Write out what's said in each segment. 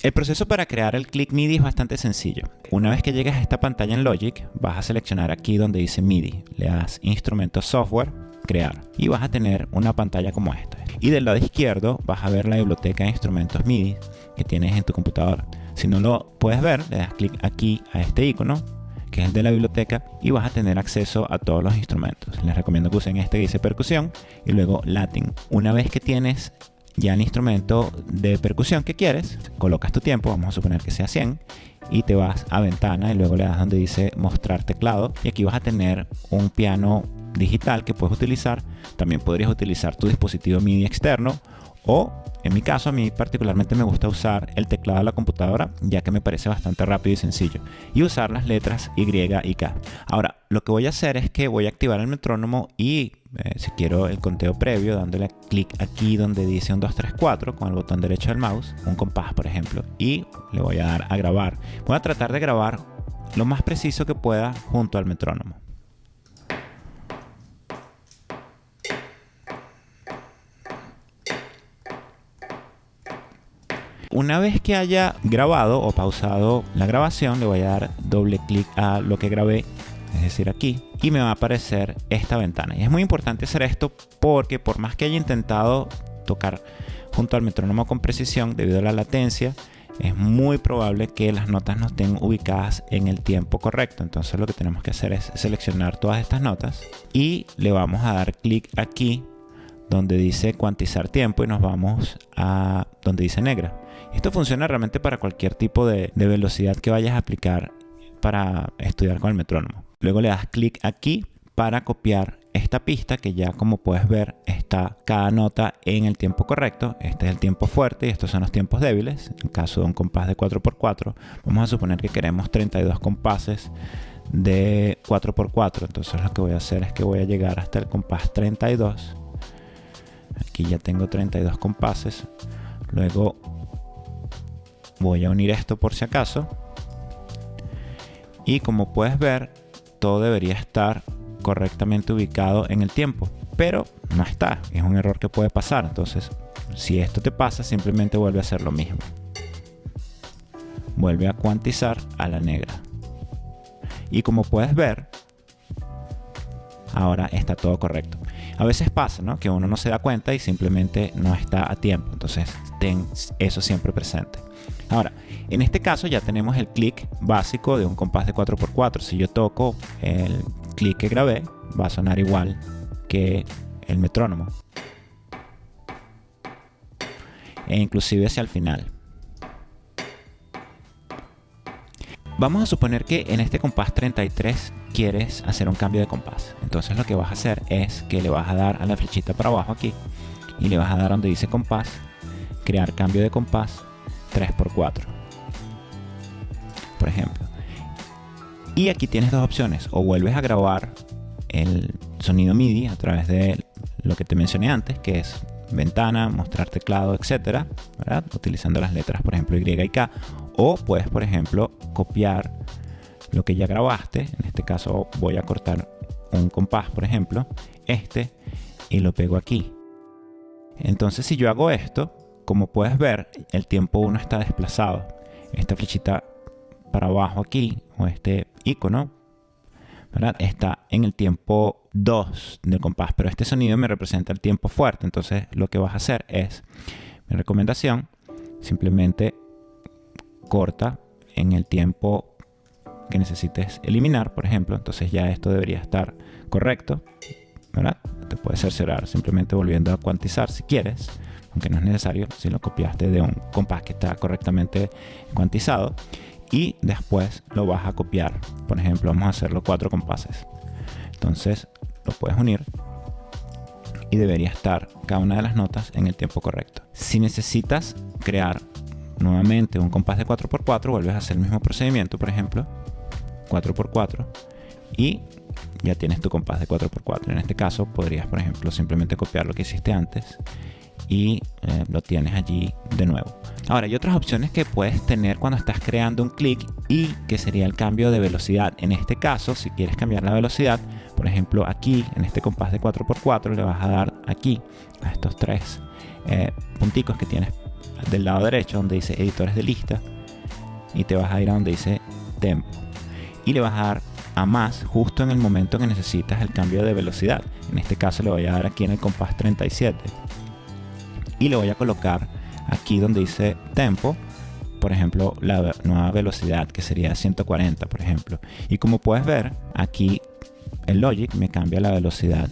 El proceso para crear el click MIDI es bastante sencillo. Una vez que llegues a esta pantalla en Logic, vas a seleccionar aquí donde dice MIDI. Le das Instrumentos Software, Crear. Y vas a tener una pantalla como esta. Y del lado izquierdo vas a ver la biblioteca de instrumentos MIDI que tienes en tu computadora. Si no lo puedes ver, le das clic aquí a este icono, que es el de la biblioteca, y vas a tener acceso a todos los instrumentos. Les recomiendo que usen este que dice percusión y luego Latin. Una vez que tienes ya el instrumento de percusión que quieres, colocas tu tiempo, vamos a suponer que sea 100, y te vas a ventana y luego le das donde dice mostrar teclado, y aquí vas a tener un piano digital que puedes utilizar. También podrías utilizar tu dispositivo MIDI externo, o en mi caso, a mí particularmente me gusta usar el teclado de la computadora, ya que me parece bastante rápido y sencillo, y usar las letras Y y K. Ahora, lo que voy a hacer es que voy a activar el metrónomo y si quiero el conteo previo, dándole clic aquí donde dice 1, 2, 3, 4 con el botón derecho del mouse, un compás por ejemplo, y le voy a dar a grabar. Voy a tratar de grabar lo más preciso que pueda junto al metrónomo. Una vez que haya grabado o pausado la grabación, le voy a dar doble clic a lo que grabé, es decir aquí, y me va a aparecer esta ventana. Y es muy importante hacer esto porque por más que haya intentado tocar junto al metrónomo con precisión, debido a la latencia, es muy probable que las notas no estén ubicadas en el tiempo correcto. Entonces lo que tenemos que hacer es seleccionar todas estas notas y le vamos a dar clic aquí donde dice cuantizar tiempo y nos vamos a donde dice negra. Esto funciona realmente para cualquier tipo de velocidad que vayas a aplicar para estudiar con el metrónomo. Luego le das clic aquí para copiar esta pista, que ya como puedes ver está cada nota en el tiempo correcto. Este es el tiempo fuerte y estos son los tiempos débiles. En caso de un compás de 4x4, vamos a suponer que queremos 32 compases de 4x4. Entonces lo que voy a hacer es que voy a llegar hasta el compás 32. Aquí ya tengo 32 compases. Luego voy a unir esto por si acaso. Y como puedes ver, todo debería estar correctamente ubicado en el tiempo. Pero no está. Es un error que puede pasar. Entonces, si esto te pasa, simplemente vuelve a hacer lo mismo. Vuelve a cuantizar a la negra. Y como puedes ver, ahora está todo correcto. A veces pasa, ¿no?, que uno no se da cuenta y simplemente no está a tiempo. Entonces, ten eso siempre presente. Ahora, en este caso ya tenemos el clic básico de un compás de 4x4. Si yo toco el clic que grabé, va a sonar igual que el metrónomo. E inclusive hacia el final. Vamos a suponer que en este compás 33 quieres hacer un cambio de compás. Entonces lo que vas a hacer es que le vas a dar a la flechita para abajo aquí y le vas a dar donde dice compás, crear cambio de compás 3x4, por ejemplo. Y aquí tienes dos opciones: o vuelves a grabar el sonido MIDI a través de lo que te mencioné antes, que es ventana, mostrar teclado, etcétera, ¿verdad?, utilizando las letras, por ejemplo, Y y K. O puedes, por ejemplo, copiar lo que ya grabaste. En este caso voy a cortar un compás, por ejemplo, y lo pego aquí. Entonces, si yo hago esto, como puedes ver, el tiempo 1 está desplazado. Esta flechita para abajo aquí, o este icono, ¿verdad?, está en el tiempo 2 del compás, pero este sonido me representa el tiempo fuerte. Entonces lo que vas a hacer es, mi recomendación, simplemente corta en el tiempo que necesites eliminar, por ejemplo. Entonces ya esto debería estar correcto, ¿verdad? Te puedes cerciorar simplemente volviendo a cuantizar si quieres, aunque no es necesario si lo copiaste de un compás que está correctamente cuantizado. Y después lo vas a copiar. Por ejemplo, vamos a hacerlo 4 compases. Entonces lo puedes unir y debería estar cada una de las notas en el tiempo correcto. Si necesitas crear nuevamente un compás de 4x4, vuelves a hacer el mismo procedimiento, por ejemplo 4x4, y ya tienes tu compás de 4x4. En este caso podrías, por ejemplo, simplemente copiar lo que hiciste antes y lo tienes allí de nuevo. Ahora, hay otras opciones que puedes tener cuando estás creando un clic, y que sería el cambio de velocidad. En este caso, si quieres cambiar la velocidad, por ejemplo aquí en este compás de 4x4 le vas a dar aquí a estos 3 punticos que tienes del lado derecho donde dice editores de lista y te vas a ir a donde dice tempo y le vas a dar a más justo en el momento que necesitas el cambio de velocidad. En este caso le voy a dar aquí en el compás 37 y le voy a colocar aquí donde dice tempo, por ejemplo, la nueva velocidad, que sería 140, por ejemplo. Y como puedes ver, aquí el Logic me cambia la velocidad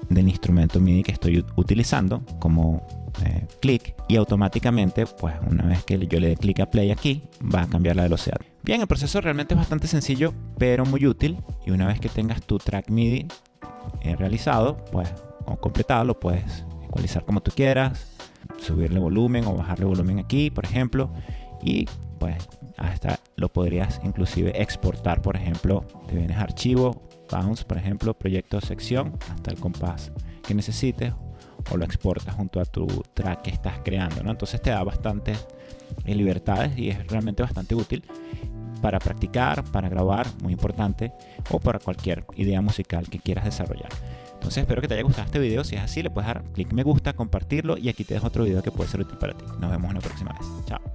del instrumento MIDI que estoy utilizando como clic, y automáticamente, pues una vez que yo le dé clic a play aquí, va a cambiar la velocidad. Bien, el proceso realmente es bastante sencillo, pero muy útil. Y una vez que tengas tu track MIDI realizado, pues, o completado, lo puedes ecualizar como tú quieras, subirle volumen o bajarle volumen aquí, por ejemplo, y pues hasta lo podrías inclusive exportar. Por ejemplo, te vienes a archivo, bounce, por ejemplo, proyecto sección, hasta el compás que necesites, o lo exportas junto a tu track que estás creando, ¿no? Entonces te da bastantes libertades y es realmente bastante útil para practicar, para grabar, muy importante, o para cualquier idea musical que quieras desarrollar. Entonces espero que te haya gustado este video. Si es así, le puedes dar clic me gusta, compartirlo, y aquí te dejo otro video que puede ser útil para ti. Nos vemos en la próxima vez. Chao.